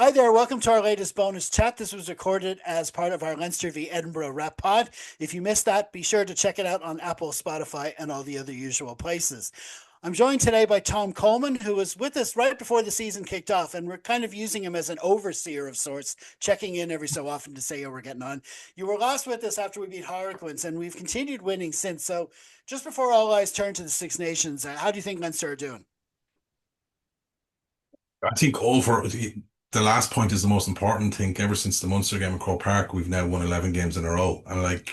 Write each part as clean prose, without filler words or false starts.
Hi there, welcome to our latest bonus chat. This was recorded as part of our Leinster v Edinburgh Rep Pod. If you missed that, be sure to check it out on Apple, Spotify, and all the other usual places. I'm joined today by Tom Coleman, who was with us right before the season kicked off, and we're kind of using him as an overseer of sorts, checking in every so often to say how we're getting on. You were last with us after we beat Harlequins, and we've continued winning since. So, just before all eyes turn to the Six Nations, how do you think Leinster are doing? I think over the last point is the most important thing. Ever since the Munster game at Croke Park, we've now won 11 games in a row. And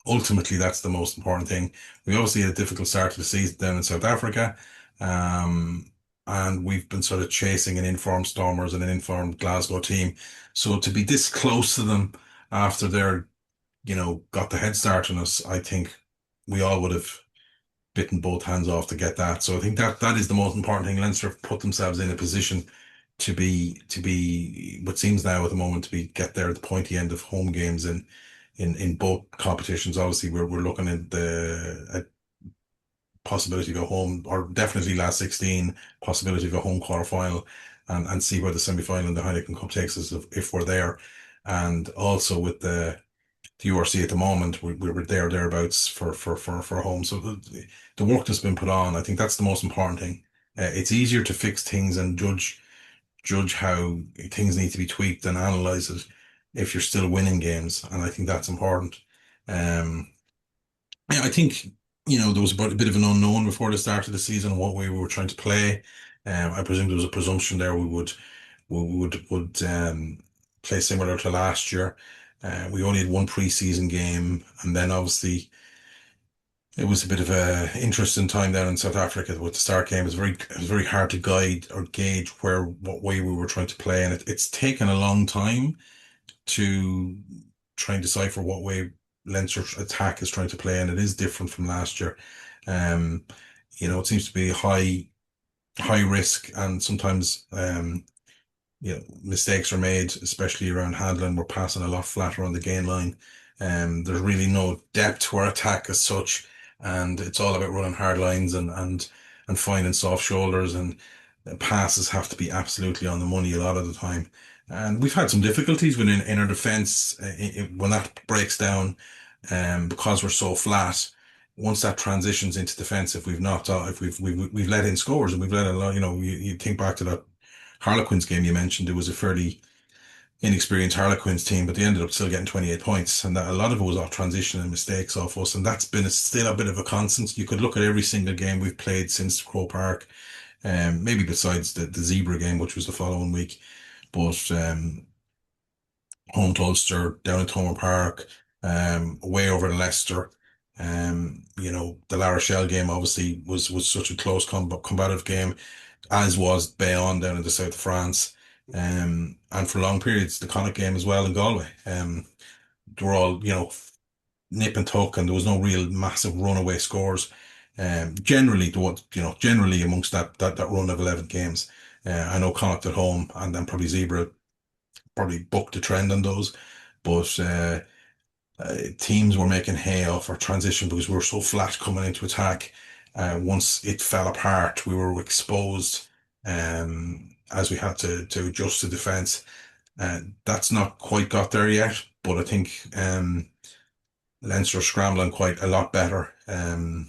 ultimately, that's the most important thing. We obviously had a difficult start to the season down in South Africa. Um, and we've been sort of chasing an informed Stormers and an informed Glasgow team. So to be this close to them after got the head start on us, I think we all would have bitten both hands off to get that. So I think that is the most important thing. Leinster have put themselves in a position to be what seems now at the moment to be get there at the pointy end of home games in both competitions. Obviously, we're looking at the possibility to go home, or definitely last 16, possibility to go home quarter final, and see where the semi final in the Heineken Cup takes us if we're there. And also with the URC at the moment, we were thereabouts for home. So the work that's been put on, I think that's the most important thing. It's easier to fix things and judge how things need to be tweaked and analyze it if you're still winning games, and I think that's important. Um, yeah, I think there was about a bit of an unknown before the start of the season what way we were trying to play. I presume there was a presumption there we would play similar to last year. We only had one pre-season game, and then obviously it was a bit of a interesting time down in South Africa with the start game. It was very hard to guide or gauge what way we were trying to play, and it's taken a long time to try and decipher what way Leinster's attack is trying to play, and it is different from last year. Um, it seems to be high risk, and sometimes mistakes are made, especially around handling. We're passing a lot flatter on the gain line. There's really no depth to our attack as such, and it's all about running hard lines and finding soft shoulders, and passes have to be absolutely on the money a lot of the time. And we've had some difficulties in our defence when that breaks down, because we're so flat. Once that transitions into defensive, we've not if we've let in scores, and we've let a lot. You think back to that Harlequins game you mentioned. It was a fairly inexperienced Harlequins team, but they ended up still getting 28 points, and that a lot of it was off transition and mistakes off us, and that's been still a bit of a constant. You could look at every single game we've played since Crow Park, maybe besides the Zebra game, which was the following week, but home to Ulster, down at Thomond Park, away over in Leicester. The La Rochelle game obviously was such a close combative game, as was Bayonne down in the south of France. And for long periods, the Connacht game as well in Galway. They were all, nip and tuck, and there was no real massive runaway scores. Generally amongst that run of 11 games. I know Connacht at home and then probably Zebra probably bucked the trend on those, but teams were making hay off our transition because we were so flat coming into attack. Once it fell apart, we were exposed, as we had to adjust to defence. That's not quite got there yet, but I think Leinster are scrambling quite a lot better. Uh,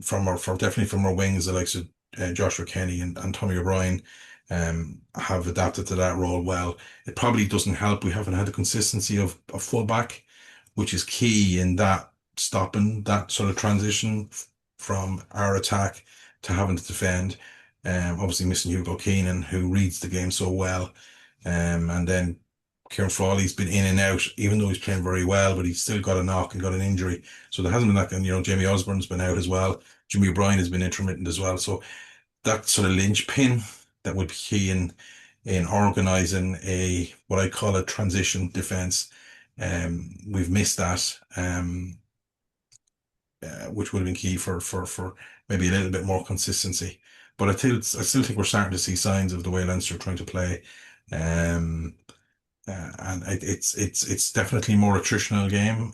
definitely from our wings, the likes of Joshua Kenny and Tommy O'Brien have adapted to that role well. It probably doesn't help. We haven't had the consistency of a fullback, which is key in that stopping that sort of transition from our attack to having to defend. Obviously missing Hugo Keenan, who reads the game so well. And then Kieran Frawley's been in and out, even though he's playing very well, but he's still got a knock and got an injury. So there hasn't been that, and Jamie Osborne's been out as well. Jimmy O'Brien has been intermittent as well. So that sort of linchpin that would be key in organising a what I call a transition defence. We've missed that, which would have been key for maybe a little bit more consistency. But I still think we're starting to see signs of the way Leinster are trying to play. Um, and it's definitely a more attritional game.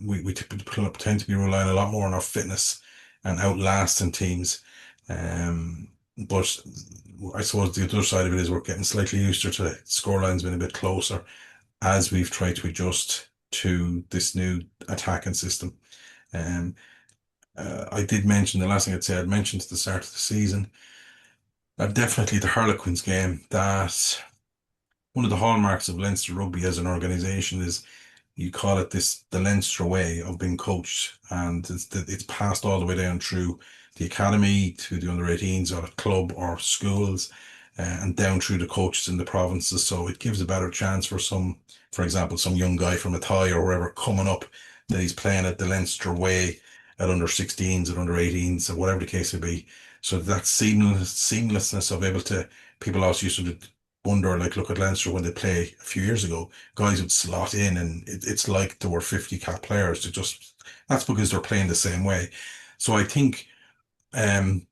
We tend to be relying a lot more on our fitness and outlasting teams. But I suppose the other side of it is we're getting slightly used to it today. Scoreline's been a bit closer as we've tried to adjust to this new attacking system. Um, I did mention the last thing I'd say. I'd mentioned at the start of the season, definitely the Harlequins game. That one of the hallmarks of Leinster Rugby as an organisation is you call it the Leinster way of being coached, and it's passed all the way down through the academy to the under 18s or club or schools, and down through the coaches in the provinces. So it gives a better chance for some, for example, some young guy from Athy or wherever coming up that he's playing at the Leinster way at under 16s, at under 18s, or whatever the case may be. So that seamlessness of able to, people also used to wonder, like, look at Leinster when they play a few years ago, guys would slot in and it's like there were 50 cap players to just, that's because they're playing the same way. So I think um,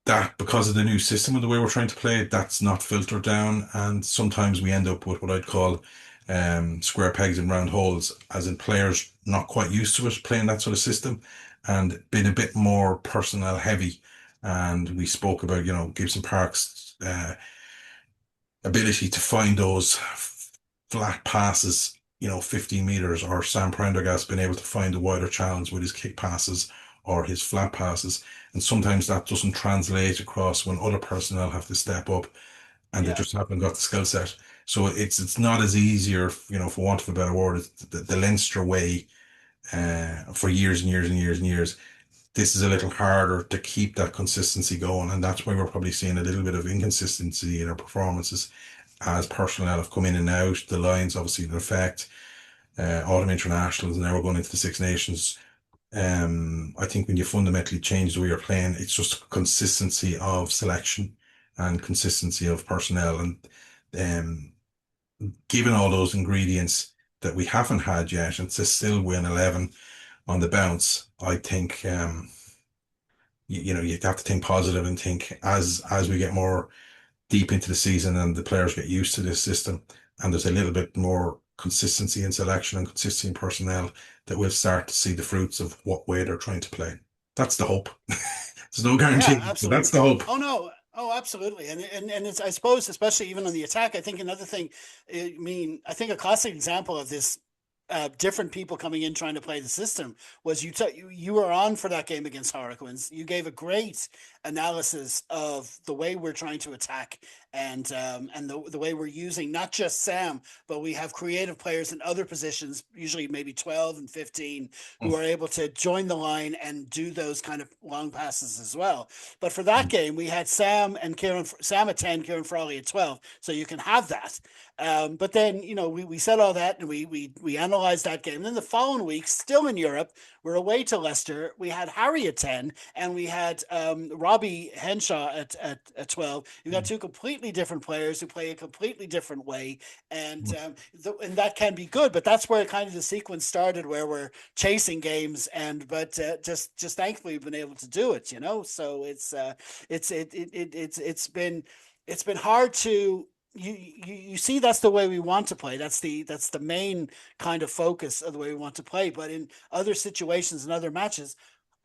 that because of the new system and the way we're trying to play it, that's not filtered down. And sometimes we end up with what I'd call square pegs in round holes, as in players not quite used to it, playing that sort of system and being a bit more personnel heavy. And we spoke about, Gibson Park's ability to find those flat passes, 15 meters, or Sam Prendergast been able to find a wider challenge with his kick passes or his flat passes. And sometimes that doesn't translate across when other personnel have to step up and they Yeah. just haven't got the skill set. So it's not as easier, for want of a better word, it's the Leinster way for years and years and years and years. This is a little harder to keep that consistency going, and that's why we're probably seeing a little bit of inconsistency in our performances as personnel have come in and out. The lines obviously in effect, autumn internationals, and now we're going into the Six Nations. I think when you fundamentally change the way you're playing, it's just consistency of selection and consistency of personnel. And um, given all those ingredients that we haven't had yet, and to still win 11 on the bounce, I think you have to think positive and think as we get more deep into the season and the players get used to this system, and there's a little bit more consistency in selection and consistency in personnel, that we'll start to see the fruits of what way they're trying to play. That's the hope. There's no Yeah, guarantee, but that's the absolutely. hope. Oh no. Oh, absolutely. And it's, I suppose, especially even on the attack, I think another thing, I think a classic example of this, different people coming in trying to play the system was you were on for that game against Harlequins. You gave a great analysis of the way we're trying to attack, and the way we're using not just Sam, but we have creative players in other positions, usually maybe 12 and 15, who are able to join the line and do those kind of long passes as well. But for that game, we had Sam at 10, Kieran Frawley at 12. So you can have that. But then, we said all that and we analyzed that game. And then the following week, still in Europe, we're away to Leicester. We had Harry at 10 and we had Robbie Henshaw at 12. You've got two completely different players who play a completely different way. And that can be good, but that's where kind of the sequence started, where we're chasing games, but just thankfully we've been able to do it. So it's been hard to, you see, that's the way we want to play. That's the main kind of focus of the way we want to play. But in other situations and other matches,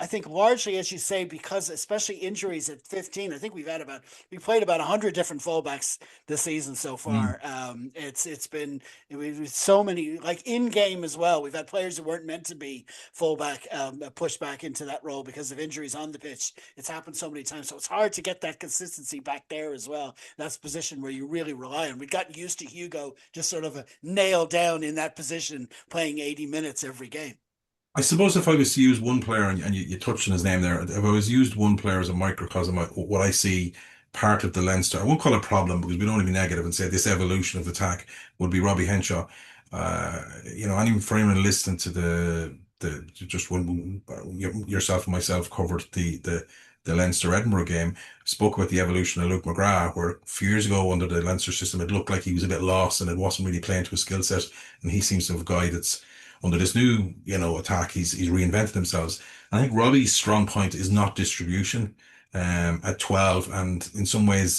I think largely, as you say, because especially injuries at 15, I think we played about 100 different fullbacks this season so Mm. far. It's been, we've so many, like in game as well. We've had players who weren't meant to be fullback, pushed back into that role because of injuries on the pitch. It's happened so many times, so it's hard to get that consistency back there as well. That's a position where you really rely on. We got used to Hugo just sort of nailed down in that position, playing 80 minutes every game. I suppose if I was to use one player, and you touched on his name there, if I was used one player as a microcosm of what I see part of the Leinster, I won't call it problem because we don't want to be negative and say this evolution of attack would be Robbie Henshaw. And even for anyone listening to the just when yourself and myself covered the Leinster Edinburgh game, spoke about the evolution of Luke McGrath, where a few years ago under the Leinster system, it looked like he was a bit lost and it wasn't really playing to his skill set, and he seems to have guided under this new, attack. He's reinvented themselves. I think Robbie's strong point is not distribution. At 12, and in some ways,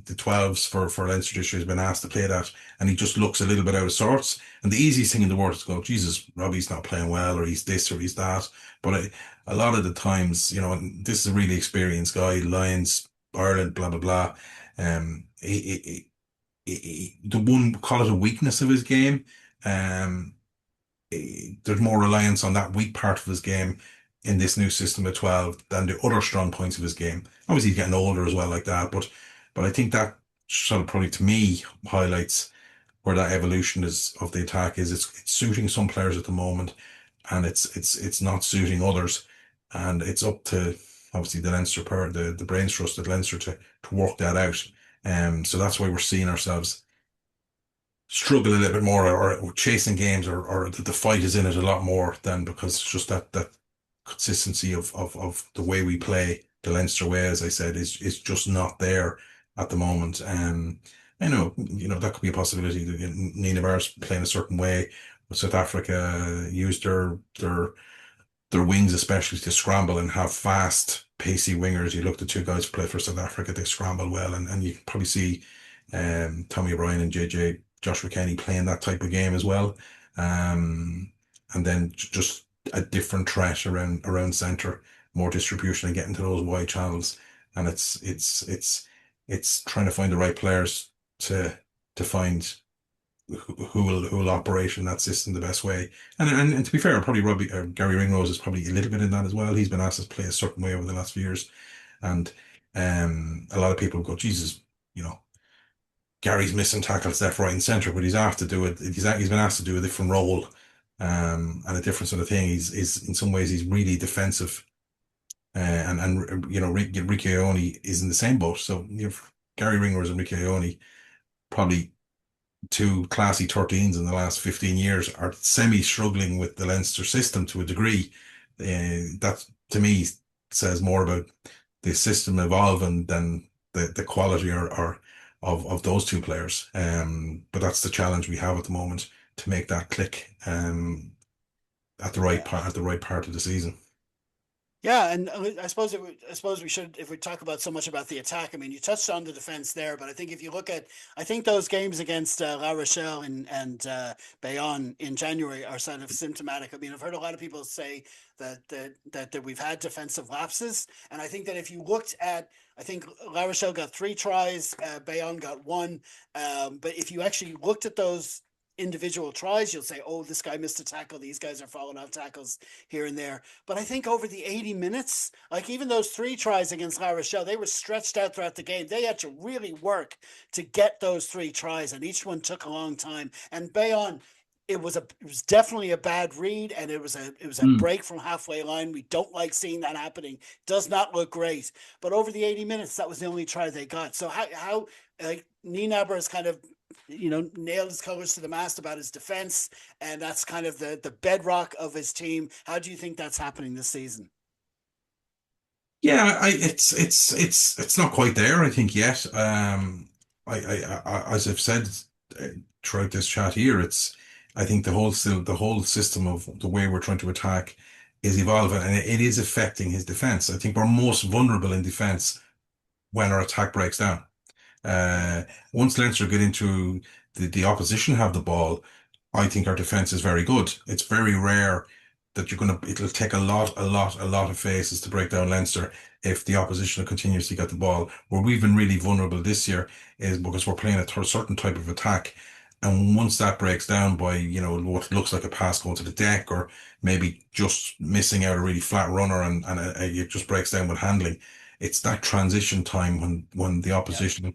the 12s for Leinster this year has been asked to play that, and he just looks a little bit out of sorts. And the easiest thing in the world is to go, Jesus, Robbie's not playing well, or he's this, or he's that. But a lot of the times, and this is a really experienced guy. Lyons Ireland, blah blah blah. The one call it a weakness of his game. Um, there's more reliance on that weak part of his game in this new system of 12 than the other strong points of his game. Obviously, he's getting older as well, like that. But I think that sort of probably to me highlights where that evolution is of the attack is. It's suiting some players at the moment, and it's not suiting others, and it's up to obviously the Leinster power, the brains trust at Leinster to work that out. So that's why we're seeing ourselves struggle a little bit more, or chasing games, or the fight is in it a lot more than because it's just that consistency of the way we play the Leinster way, as I said, is just not there at the moment. I know, that could be a possibility. Nina Bar's playing a certain way. South Africa used their wings especially to scramble and have fast, pacey wingers. You look at the two guys who play for South Africa, they scramble well, and you can probably see Tommy O'Brien and Joshua Kenny playing that type of game as well. And then just a different threat around centre, more distribution and getting to those wide channels. And it's trying to find the right players to find who will operate in that system the best way. And to be fair, probably Gary Ringrose is probably a little bit in that as well. He's been asked to play a certain way over the last few years, and a lot of people go, Jesus, you know, Gary's missing tackles left, right, and centre, but he's asked to do it. He's been asked to do a different role, and a different sort of thing. He's in some ways he's really defensive, and Ricky Ione is in the same boat. So Gary Ringrose and Ricky Ione probably two classy 13s in the last 15 years are semi struggling with the Leinster system to a degree. That to me says more about the system evolving than the quality or of those two players. But that's the challenge we have at the moment to make that click at the right Yeah. part of the season. Yeah, and I suppose we should, if we talk about so much about the attack. I mean, you touched on the defense there, but I think if you look at, I think those games against La Rochelle and Bayonne in January are sort of symptomatic. I mean, I've heard a lot of people say that we've had defensive lapses, and I think that if you looked at, I think La Rochelle got three tries, Bayonne got one, but if you actually looked at those individual tries, you'll say, oh, this guy missed a tackle. These guys are falling off tackles here and there. But I think over the 80 minutes, like even those three tries against La Rochelle, they were stretched out throughout the game. They had to really work to get those three tries, and each one took a long time. And Bayonne, it was definitely a bad read, and it was a Mm. break from halfway line. We don't like seeing that happening. Does not look great. But over the 80 minutes, that was the only try they got. So how like Nienaber is kind of nailed his colors to the mast about his defense, and that's kind of the bedrock of his team. How do you think that's happening this season? Yeah, it's not quite there, I think, yet. As I've said uh, throughout this chat here, I think the whole system of the way we're trying to attack is evolving, and it is affecting his defense. I think we're most vulnerable in defense when our attack breaks down. Uh, Once Leinster get into the opposition have the ball, I think our defense is very good. It's very rare that it'll take a lot of phases to break down Leinster if the opposition continuously get the ball. Where we've been really vulnerable this year is because we're playing a certain type of attack. And once that breaks down by, what looks like a pass going to the deck, or maybe just missing out a really flat runner, and it just breaks down with handling, it's that transition time when the Yeah, opposition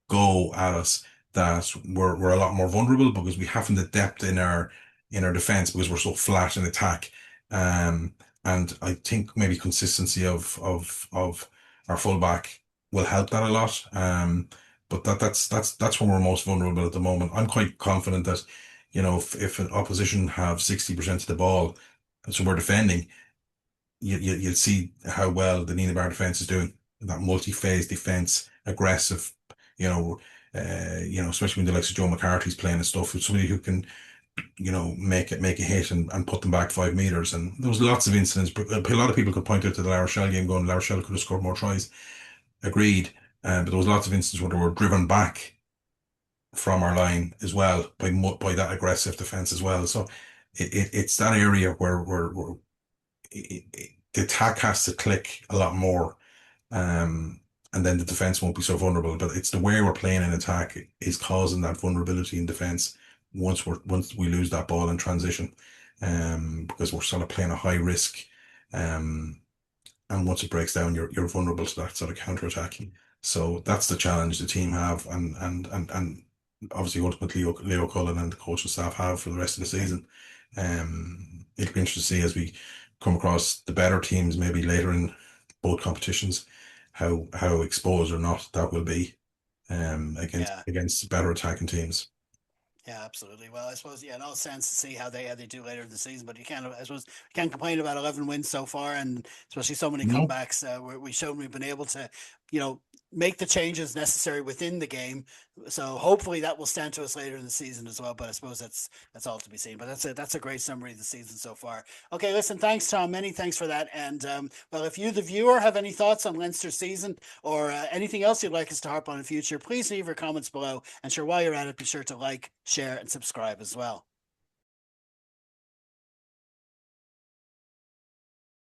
go at us that we're a lot more vulnerable because we haven't the depth in our defense because we're so flat in attack. Um, and I think maybe consistency of our fullback will help that a lot. But that's when we're most vulnerable at the moment. I'm quite confident that, if an opposition have 60% of the ball, and so we're defending, you'll see how well the Nina Bar defense is doing. That multi-phase defense, aggressive, you know, especially when the likes of Joe McCarthy's playing and stuff, with somebody who can, make a hit and put them back 5 meters. And there was lots of incidents. But a lot of people could point out to the La Rochelle game going, La Rochelle could have scored more tries. Agreed. But there was lots of instances where they were driven back from our line as well by that aggressive defense as well. So it's that area where the attack has to click a lot more. and then the defense won't be so vulnerable. But it's the way we're playing in attack is causing that vulnerability in defense once we lose that ball in transition, because we're sort of playing a high risk, um, and once it breaks down, you're vulnerable to that sort of counter attack. So that's the challenge the team have, and obviously ultimately Leo Cullen and the coaching staff have for the rest of the season. It'll be interesting to see as we come across the better teams, maybe later in both competitions, how exposed or not that will be, Yeah. against better attacking teams. Yeah, absolutely. Well, I suppose yeah, it all stands to see how they do later in the season. But you can't, I suppose, you can't complain about 11 wins so far, and especially so many No. comebacks. Where we shown we've been able to, you know, make the changes necessary within the game. So hopefully that will stand to us later in the season as well. But I suppose that's all to be seen. But that's a great summary of the season so far. Okay, listen, thanks Tom. Many thanks for that. And well, if you, the viewer, have any thoughts on Leinster's season or anything else you'd like us to harp on in future, please leave your comments below. And sure, while you're at it, be sure to like, share, and subscribe as well.